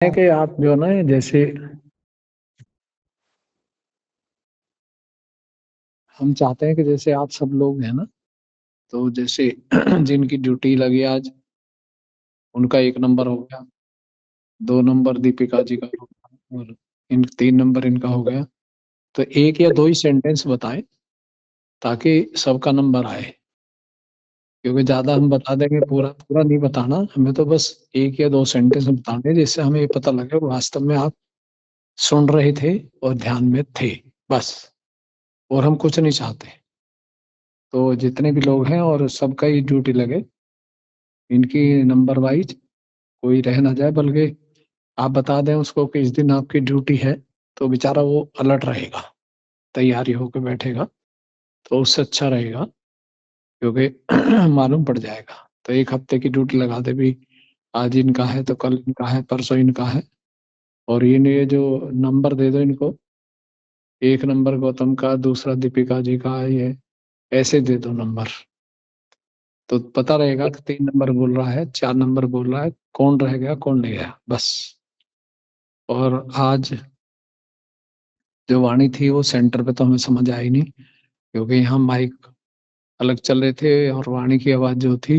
है कि आप जो ना जैसे हम चाहते हैं कि जैसे आप सब लोग हैं ना, तो जैसे जिनकी ड्यूटी लगी आज उनका 1 नंबर हो गया, 2 नंबर दीपिका जी का हो गया और इन 3 नंबर इनका हो गया। तो एक या दो ही सेंटेंस बताएं ताकि सबका नंबर आए, क्योंकि ज्यादा हम बता देंगे पूरा पूरा नहीं बताना हमें, तो बस एक या दो सेंटेंस बताने जिससे हमें ये पता लगे वास्तव में आप सुन रहे थे और ध्यान में थे, बस। और हम कुछ नहीं चाहते। तो जितने भी लोग हैं और सबका ही ड्यूटी लगे, इनकी नंबर वाइज कोई रह ना जाए, बल्कि आप बता दें उसको कि इस दिन आपकी ड्यूटी है, तो बेचारा वो अलर्ट रहेगा, तैयारी होकर बैठेगा, तो उससे अच्छा रहेगा, क्योंकि मालूम पड़ जाएगा। तो 1 हफ्ते की ड्यूटी लगा दे भी, आज इनका है तो कल इनका है, परसों इनका है। और ये जो नंबर दे दो इनको, 1 नंबर गौतम का, दूसरा दीपिका जी का, ये ऐसे दे दो नंबर, तो पता रहेगा कि 3 नंबर बोल रहा है, 4 नंबर बोल रहा है, कौन रह गया कौन नहीं गया, बस। और आज जो वाणी थी वो सेंटर पे तो हमें समझ आई नहीं, क्योंकि यहाँ माइक अलग चल रहे थे और वाणी की आवाज जो थी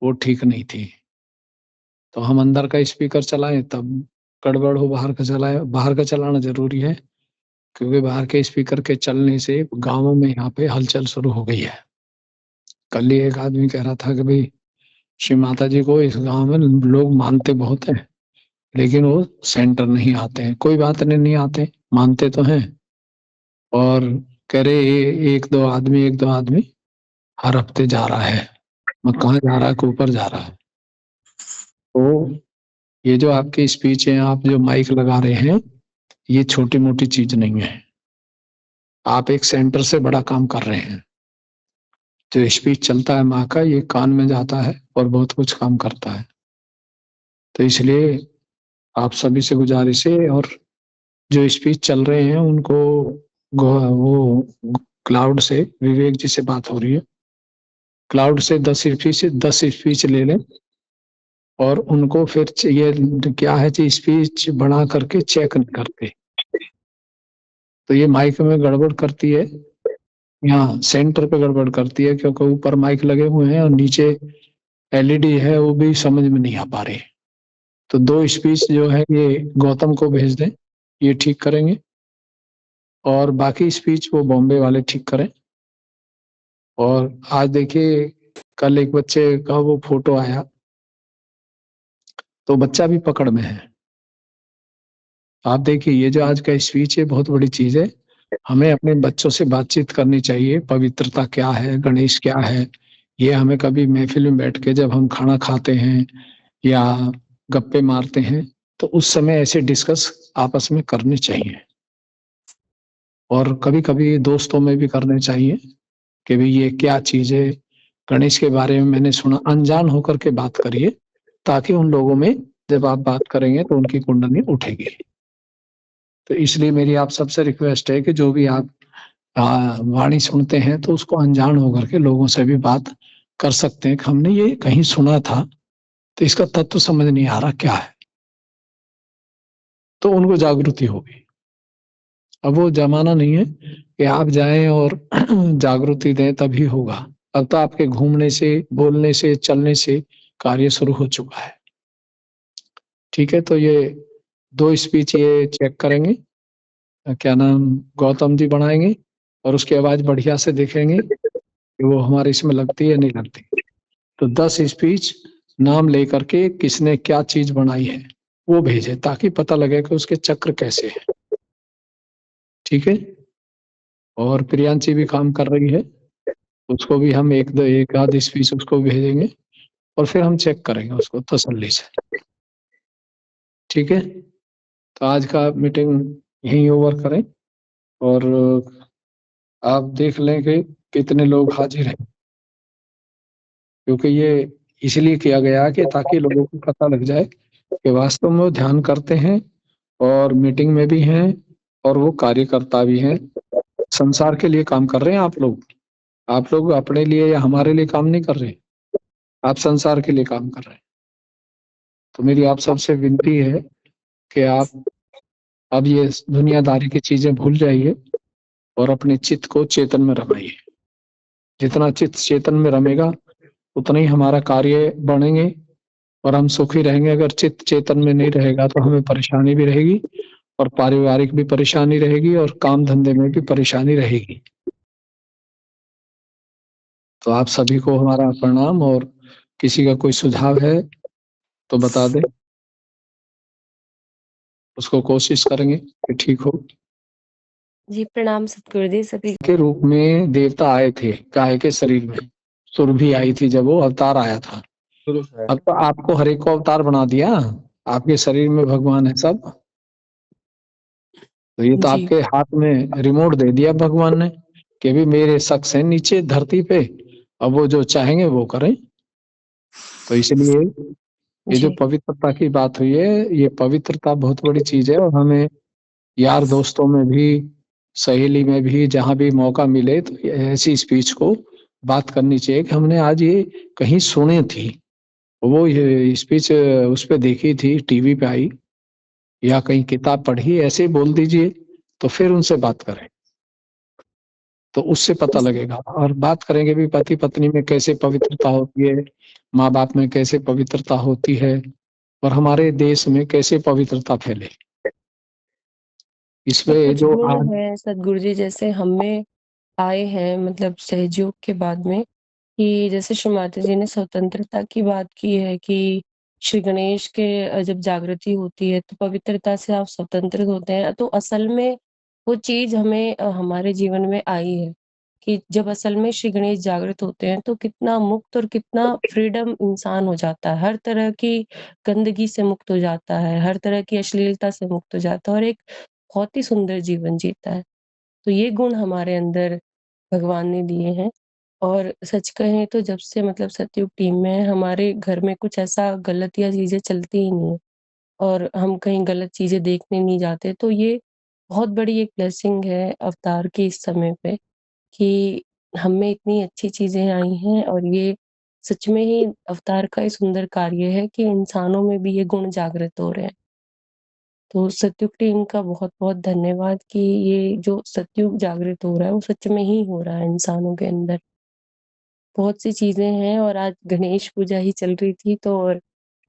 वो ठीक नहीं थी। तो हम अंदर का स्पीकर चलाएं तब गड़बड़ हो, बाहर का चलाए, बाहर का चलाना जरूरी है, क्योंकि बाहर के स्पीकर के चलने से गांवों में यहाँ पे हलचल शुरू हो गई है। कल ही एक आदमी कह रहा था कि भाई श्री माता जी को इस गांव में लोग मानते बहुत हैं, लेकिन वो सेंटर नहीं आते हैं। कोई बात नहीं, नहीं आते, मानते तो हैं। और कह रहे एक दो आदमी हर हफ्ते जा रहा है। मैं कहाँ जा रहा है कि ऊपर जा रहा है। तो ये जो आपकी स्पीच है, आप जो माइक लगा रहे हैं, ये छोटी मोटी चीज नहीं है। आप एक सेंटर से बड़ा काम कर रहे हैं। जो स्पीच चलता है माँ का, ये कान में जाता है और बहुत कुछ काम करता है। तो इसलिए आप सभी से गुजारिश है, और जो स्पीच चल रहे हैं उनको वो क्लाउड से, विवेक जी से बात हो रही है, क्लाउड से 10 स्पीच ले लें, और उनको फिर ये क्या है कि स्पीच बना करके चेक नहीं करते। तो ये माइक में गड़बड़ करती है, यहाँ सेंटर पे गड़बड़ करती है, क्योंकि ऊपर माइक लगे हुए हैं और नीचे एलईडी है, वो भी समझ में नहीं आ पा रहे। तो 2 स्पीच जो है ये गौतम को भेज दें, ये ठीक करेंगे, और बाकी स्पीच वो बॉम्बे वाले ठीक करें। और आज देखिए, कल एक बच्चे का वो फोटो आया, तो बच्चा भी पकड़ में है। आप देखिए, ये जो आज का स्पीच है बहुत बड़ी चीज है। हमें अपने बच्चों से बातचीत करनी चाहिए, पवित्रता क्या है, गणेश क्या है, ये हमें कभी महफिल में बैठ के जब हम खाना खाते हैं या गप्पे मारते हैं, तो उस समय ऐसे डिस्कस आपस में करने चाहिए। और कभी कभी दोस्तों में भी करने चाहिए कि भाई ये क्या चीज है, गणेश के बारे में मैंने सुना, अनजान होकर के बात करिए, ताकि उन लोगों में जब आप बात करेंगे तो उनकी कुंडली उठेगी। तो इसलिए मेरी आप सबसे रिक्वेस्ट है कि जो भी आप वाणी सुनते हैं, तो उसको अनजान होकर के लोगों से भी बात कर सकते हैं कि हमने ये कहीं सुना था, तो इसका तत्व समझ नहीं आ रहा क्या है, तो उनको जागृति होगी। अब वो जमाना नहीं है कि आप जाएं और जागृति दें तभी होगा। अब तो आपके घूमने से, बोलने से, चलने से कार्य शुरू हो चुका है। ठीक है, तो ये 2 स्पीच ये चेक करेंगे, क्या नाम, गौतम जी बनाएंगे, और उसकी आवाज बढ़िया से देखेंगे कि वो हमारे इसमें लगती है नहीं लगती। तो 10 स्पीच नाम लेकर के किसने क्या चीज बनाई है वो भेजे, ताकि पता लगे कि उसके चक्र कैसे है। ठीक है। और प्रियांशी भी काम कर रही है, उसको भी हम एक आध स्पीच उसको भेजेंगे, और फिर हम चेक करेंगे उसको तसल्ली से। ठीक है। तो आज का मीटिंग यहीं ओवर करें, और आप देख लें कि कितने लोग हाजिर हैं, क्योंकि ये इसलिए किया गया कि ताकि लोगों को पता लग जाए कि वास्तव में वो ध्यान करते हैं और मीटिंग में भी हैं, और वो कार्यकर्ता भी हैं। संसार के लिए काम कर रहे हैं आप लोग। आप लोग अपने लिए या हमारे लिए काम नहीं कर रहे, आप संसार के लिए काम कर रहे हैं। तो मेरी आप सबसे विनती है कि आप अब ये दुनियादारी की चीजें भूल जाइए और अपने चित्त को चेतन में रमाइए। जितना चित्त चेतन में रमेगा उतना ही हमारा कार्य बढ़ेंगे और हम सुखी रहेंगे। अगर चित्त चेतन में नहीं रहेगा तो हमें परेशानी भी रहेगी और पारिवारिक भी परेशानी रहेगी और काम धंधे में भी परेशानी रहेगी। तो आप सभी को हमारा प्रणाम, और किसी का कोई सुझाव है तो बता दें, उसको कोशिश करेंगे कि ठीक हो। जी प्रणाम सतगुरु जी। सभी के रूप में देवता आए थे गाय के शरीर में, सुरभि आई थी जब वो अवतार आया था। अब तो आपको हर एक को अवतार बना दिया, आपके शरीर में भगवान है सब। तो ये तो जी आपके हाथ में रिमोट दे दिया भगवान ने कि भी मेरे शख्स है नीचे धरती पे, अब वो जो चाहेंगे वो करें। तो इसलिए ये जो जी पवित्रता की बात हुई है, ये पवित्रता बहुत बड़ी चीज है और हमें यार दोस्तों में भी, सहेली में भी, जहां भी मौका मिले तो ऐसी स्पीच को बात करनी चाहिए कि हमने आज ये कहीं सुनी थी, वो ये स्पीच उस पे देखी थी, टीवी पे आई या कहीं किताब पढ़ी, ऐसे ही बोल दीजिए तो फिर उनसे बात करें तो उससे पता लगेगा। और बात करेंगे भी पति पत्नी में कैसे पवित्रता होती है, माँ बाप में कैसे पवित्रता होती है, और हमारे देश में कैसे पवित्रता फैले। तो इसमें कुछ जो गुण आज है सतगुरु जी जैसे हमें आए हैं, मतलब सहयोग के बाद में, कि जैसे श्री माता जी ने स्वतंत्रता की बात की है कि श्री गणेश के जब जागृति होती है तो पवित्रता से आप स्वतंत्र होते हैं। तो असल में वो चीज हमें हमारे जीवन में आई है कि जब असल में श्री गणेश जागृत होते हैं तो कितना मुक्त और कितना फ्रीडम इंसान हो जाता है, हर तरह की गंदगी से मुक्त हो जाता है, हर तरह की अश्लीलता से मुक्त हो जाता है और एक बहुत ही सुंदर जीवन जीता है। तो ये गुण हमारे अंदर भगवान ने दिए हैं। और सच कहें तो जब से मतलब सतयुग टीम में है, हमारे घर में कुछ ऐसा गलत या चीज़ें चलती ही नहीं है और हम कहीं गलत चीज़ें देखने नहीं जाते। तो ये बहुत बड़ी एक ब्लेसिंग है अवतार के इस समय पे कि हम में इतनी अच्छी चीज़ें आई हैं और ये सच में ही अवतार का ही सुंदर कार्य है कि इंसानों में भी ये गुण जागृत हो रहे हैं। तो सतयुग टीम का बहुत-बहुत धन्यवाद कि ये जो सतयुग जागृत हो रहा है, वो सच में ही हो रहा है इंसानों के अंदर। बहुत सी चीज़ें हैं और आज गणेश पूजा ही चल रही थी तो और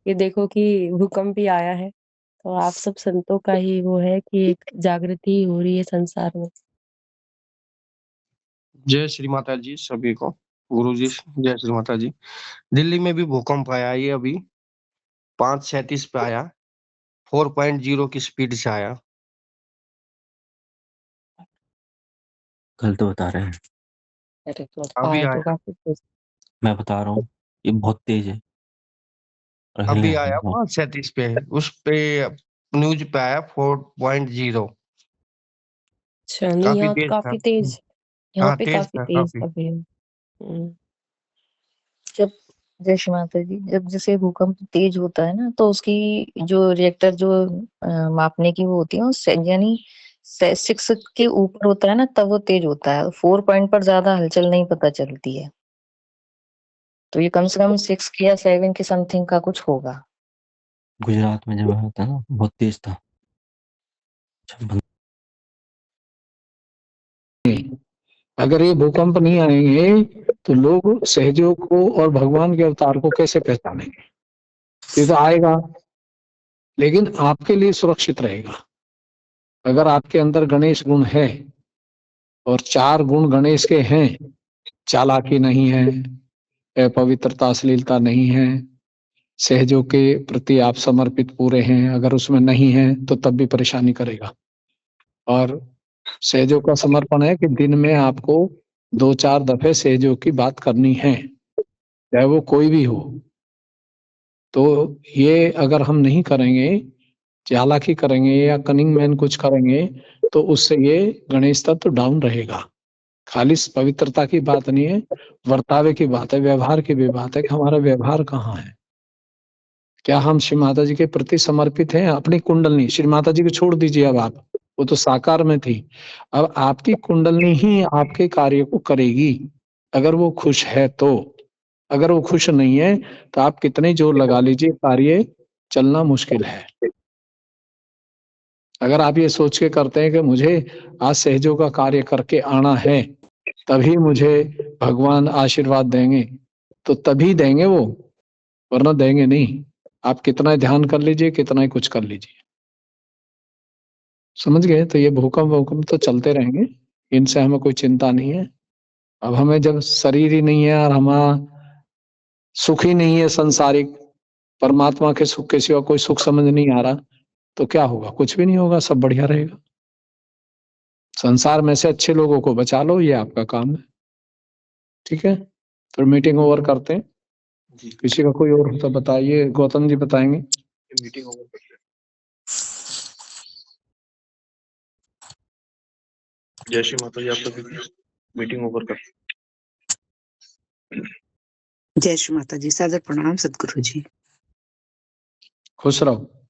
ये देखो कि भूकंप भी आया है। तो आप सब संतों का ही वो है कि एक जागृति हो रही है संसार में। जय श्री माता जी सभी को। गुरु जी जय श्री माता जी। दिल्ली में भी भूकंप आया, ये अभी 5:37 पे आया, 4.0 की स्पीड से आया। गलत बता रहे हैं। अरे तो अभी आया तो आया काफ़ी तेज़। मैं बता रहा हूँ ये बहुत तेज है और हिलने अभी वाला आया है बहुत। 5:37 पे, उस पे न्यूज पे आया 4.0। अच्छा, नहीं काफी यहाँ तो तेज था। काफ़ी तेज़, यहाँ हाँ पे तेज काफ़ी था तेज़ काफी। अभी है। हुँ। जब जय श्री माता जी, जब जैसे भूकंप तेज होता है ना तो उसकी जो रिएक्टर जो मापने की वो होती है यानी 6 के ऊपर होता है ना तब वो तेज होता है। 4 पॉइंट पर ज्यादा हलचल नहीं पता चलती है। तो ये कम से कम 6 के या 7 के समथिंग का कुछ होगा। गुजरात में जब आया था ना बहुत तेज था। अगर ये भूकंप नहीं आएंगे तो लोग सहयोग को और भगवान के अवतार को कैसे पहचानेंगे। ये तो आएगा लेकिन आपके लिए सुरक्षित रहेगा। अगर आपके अंदर गणेश गुण है और 4 गुण गणेश के हैं, चालाकी नहीं है, पवित्रता अश्लीलता नहीं है, सहयोग के प्रति आप समर्पित पूरे हैं, अगर उसमें नहीं है तो तब भी परेशानी करेगा। और सहयोग का समर्पण है कि दिन में आपको 2-4 दफे सहयोग की बात करनी है, चाहे वो कोई भी हो। तो ये अगर हम नहीं करेंगे, चालाकी करेंगे या कनिंग मैन कुछ करेंगे तो उससे ये गणेश तत्व डाउन रहेगा। खालिस पवित्रता की बात नहीं है, वर्तावे की बात है, व्यवहार की भी बात है कि हमारा व्यवहार कहाँ है। क्या हम श्री माता जी के प्रति समर्पित हैं? अपनी कुंडलनी, श्री माता जी को छोड़ दीजिए अब आप, वो तो साकार में थी। अब आपकी कुंडलनी ही आपके कार्य को करेगी, अगर वो खुश है तो। अगर वो खुश नहीं है तो आप कितने जोर लगा लीजिए, कार्य चलना मुश्किल है। अगर आप ये सोच के करते हैं कि मुझे आज सहयोग का कार्य करके आना है, तभी मुझे भगवान आशीर्वाद देंगे, तो तभी देंगे वो, वरना देंगे नहीं। आप कितना ध्यान कर लीजिए, कितना ही कुछ कर लीजिए। समझ गए? तो ये भूकंप तो चलते रहेंगे, इनसे हमें कोई चिंता नहीं है। अब हमें जब शरीर ही नहीं है और हमारा सुख ही नहीं है संसारिक, परमात्मा के सुख के सिवा कोई सुख समझ नहीं आ रहा, तो क्या होगा? कुछ भी नहीं होगा, सब बढ़िया रहेगा। संसार में से अच्छे लोगों को बचा लो, ये आपका काम है। ठीक है, फिर मीटिंग ओवर करते हैं। किसी का कोई और होता बताइए, गौतम जी बताएंगे। मीटिंग ओवर करते हैं। जय श्री माता जी, आप सभी मीटिंग ओवर करते हैं। जय श्री माता जी, सादर प्रणाम सदगुरु जी। खुश रहो।